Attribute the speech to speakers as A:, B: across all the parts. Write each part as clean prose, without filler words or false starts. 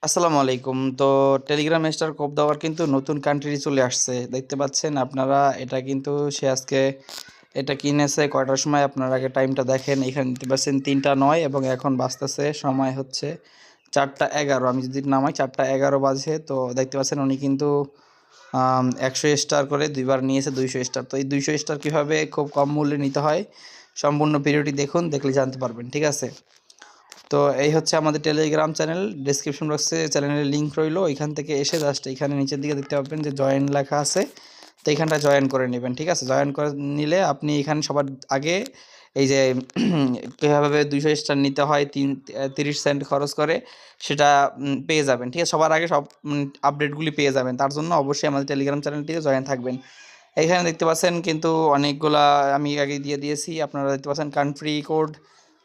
A: আসসালামু আলাইকুম। তো টেলিগ্রাম স্টার কোপ দেওয়ার কিন্তু নতুন কান্ট্রি চলে আসছে। দেখতে পাচ্ছেন আপনারা এটা কিন্তু সে আজকে এটা কিনেছে কয়টার সময় আপনারা আগে টাইমটা দেখেন। এখানে দেখতে পাচ্ছেন ৩টা ৯ এবং এখন বাজতেছে সময় হচ্ছে ৪টা ১১। আমি যদি নামাই ৪টা ১১ বাজে। তো দেখতে পাচ্ছেন উনি কিন্তু ১০০ স্টার করে ২ বার নিয়েছে ২০০ স্টার। তো এই ২০০ স্টার কীভাবে খুব কম মূল্যে নিতে হয় সম্পূর্ণ ভিডিওটি দেখুন, দেখলে জানতে পারবেন। ঠিক আছে? তো এই হচ্ছে আমাদের টেলিগ্রাম চ্যানেল। ডেসক্রিপশন বক্সে চ্যানেলের লিঙ্ক রইলো। এখান থেকে এসে জাস্ট এখানে নিচের দিকে দেখতে পাবেন যে জয়েন লেখা আছে। তো এইখানটা জয়েন করে নেবেন। ঠিক আছে? জয়েন করে নিলে আপনি এখানে সবার আগে এই যে কীভাবে ২০০ স্টার নিতে হয় ৩০ সেন্ট খরচ করে সেটা পেয়ে যাবেন। ঠিক আছে? সবার আগে সব আপডেটগুলি পেয়ে যাবেন। তার জন্য অবশ্যই আমাদের টেলিগ্রাম চ্যানেলটিতে জয়েন থাকবেন। এখানে দেখতে পাচ্ছেন কিন্তু অনেকগুলা আমি আগে দিয়ে দিয়েছি। আপনারা দেখতে পাচ্ছেন কান্ট্রি কোড।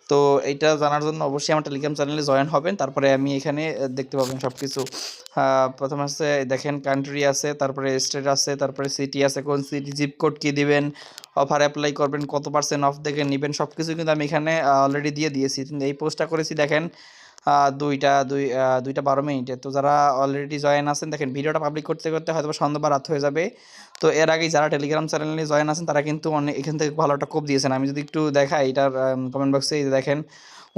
A: তো এইটা জানার জন্য অবশ্যই আমার টেলিগ্রাম চ্যানেলে জয়েন হবেন। তারপরে আমি এখানে দেখতে পাবেন সবকিছু। প্রথমে আছে দেখেন কান্ট্রি আছে, তারপরে স্টেট আছে, তারপরে সিটি আছে, কোন সিটি জিপ কোড কী দিবেন, অফার অ্যাপ্লাই করবেন, কত % অফ দেখে নেবেন, সবকিছু কিন্তু আমি এখানে অলরেডি দিয়ে দিয়েছি। কিন্তু এই পোস্টটা করেছি দেখেন 2টা 12 মিনিটে। তো যারা অলরেডি জয়েন আছেন দেখেন ভিডিওটা পাবলিক করতে করতে হয়তো সন্ধ্যা বা রাত হয়ে যাবে। তো এর আগেই যারা টেলিগ্রাম চ্যানেলে জয়েন আছেন তারা কিন্তু অনেক এখান থেকে ভালো একটা কোপ দিয়েছেন। আমি যদি একটু দেখাই এটার কমেন্ট বক্সে এই যে দেখেন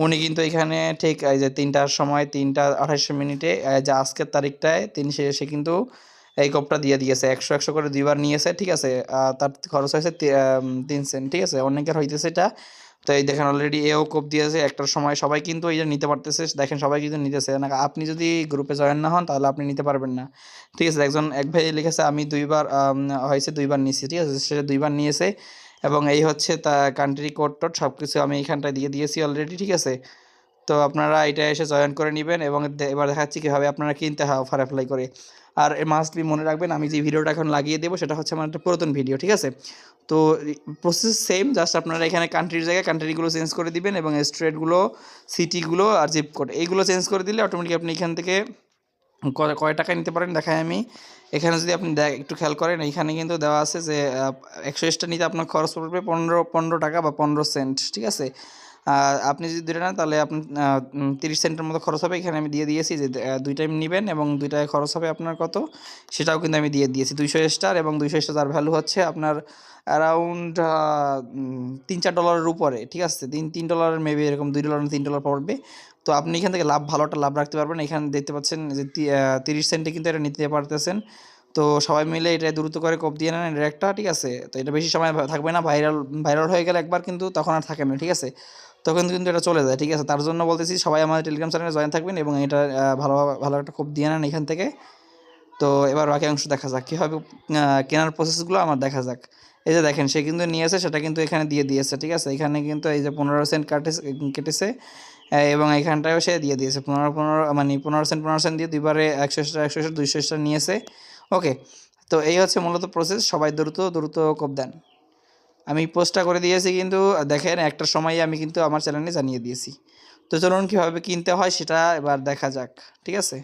A: উনি কিন্তু এখানে ঠিক এই যে ৩টার সময় ৩টা ২৮ মিনিটে যে আজকের তারিখটায় সে কিন্তু এই কোপটা দিয়ে দিয়েছে। ১০০ করে ২ বার নিয়েছে। ঠিক আছে? তার খরচ হয়েছে ৩ সেন্ট। ঠিক আছে? অনেকের হইতেছে এটা। তো এই দেখেন অলরেডি এও কোপ দিয়েছে ১টার সময়। সবাই কিন্তু এই যে নিতে পারতেছে। দেখেন সবাই কিন্তু নিতেছে। আপনি যদি গ্রুপে জয়েন না হন তাহলে আপনি নিতে পারবেন না। ঠিক আছে? এক ভাই লিখেছে আমি ২ বার হয়েছে ২ বার নিয়েছি। ঠিক আছে? সে ২ বার নিয়েছে এবং এই হচ্ছে তা কান্ট্রি কোড টোড সবকিছু আমি এইখানটায় দিয়ে দিয়েছি অলরেডি। ঠিক আছে? তো আপনারা এটা এসে জয়েন করে নিবেন এবং এবার দেখাচ্ছি কীভাবে আপনারা কিনতে হয় অফার অ্যাপ্লাই করে। আর মাস্ট বি মনে রাখবেন আমি যে ভিডিওটা এখন লাগিয়ে দেবো সেটা হচ্ছে আমার একটা পুরাতন ভিডিও। ঠিক আছে? তো প্রসেস সেম, জাস্ট আপনারা এখানে কান্ট্রির জায়গায় কান্ট্রিগুলো চেঞ্জ করে দিবেন এবং স্টেটগুলো, সিটিগুলো আর জিপ কোড এইগুলো চেঞ্জ করে দিলে অটোমেটিক আপনি এখান থেকে কয় টাকায় নিতে পারেন দেখাই আমি। এখানে যদি আপনি একটু খেয়াল করেন এইখানে কিন্তু দেওয়া আছে যে ১০০ স্টার নিতে আপনার খরচ পড়বে ১৫ টাকা বা ১৫ সেন্ট। ঠিক আছে? আপনি যদি ২টা নেন তাহলে আপনার ৩০ সেন্টের মতো খরচ হবে। এখানে আমি দিয়ে দিয়েছি যে ২ টাইম নিবেন এবং ২ টায় খরচ হবে আপনার কত সেটাও কিন্তু আমি দিয়ে দিয়েছি। ২০০ স্টার এবং ২০০ স্টার যার ভ্যালু হচ্ছে আপনার অ্যারাউন্ড $৩-৪ উপরে। ঠিক আছে? $৩ মেবি এরকম $2 না $3 পড়বে। তো আপনি এখান থেকে ভালো একটা লাভ রাখতে পারবেন। এখানে দেখতে পাচ্ছেন যে ৩০ সেন্টে কিন্তু এটা নিতে পারতেছেন। তো সবাই মিলে এটা দ্রুত করে কোপ দিয়ে নেন এটার একটা। ঠিক আছে? তো এটা বেশি সময় থাকবে না। ভাইরাল হয়ে গেলে একবার কিন্তু তখন আর থাকে না। ঠিক আছে? তখন কিন্তু এটা চলে যায়। ঠিক আছে? তার জন্য বলতেছি সবাই আমাদের টেলিগ্রাম চ্যানেলে জয়েন থাকবেন এবং এটা ভালো একটা কোপ দিয়ে নেন এখান থেকে। তো এবার বাকি অংশ দেখা যাক। কীভাবে কেনার প্রসেসগুলো আমার দেখা যাক। এই যে দেখেন সে কিন্তু নিয়েছে সেটা কিন্তু এখানে দিয়ে দিয়েছে। ঠিক আছে? এখানে কিন্তু এই যে ১৫ সেন্ট কেটেছে এবং এইখানটায়ও সে দিয়ে দিয়েছে। ১৫ মানে ১৫ সেন্ট ১৫ সেন্ট দিয়ে ২ বারে ১০০ স্টার ১০০ স্টার ২০০ স্টার নিয়েছে। ওকে। তো এই হচ্ছে মূলত প্রসেস। সবাই দ্রুত কোপ দেন। আমি পোস্টটা করে দিয়েছি কিন্তু দেখেন ১টার সময়ই আমি কিন্তু আমার চ্যানেলে জানিয়ে দিয়েছি। তো চলুন কীভাবে কিনতে হয় সেটা এবার দেখা যাক। ঠিক আছে?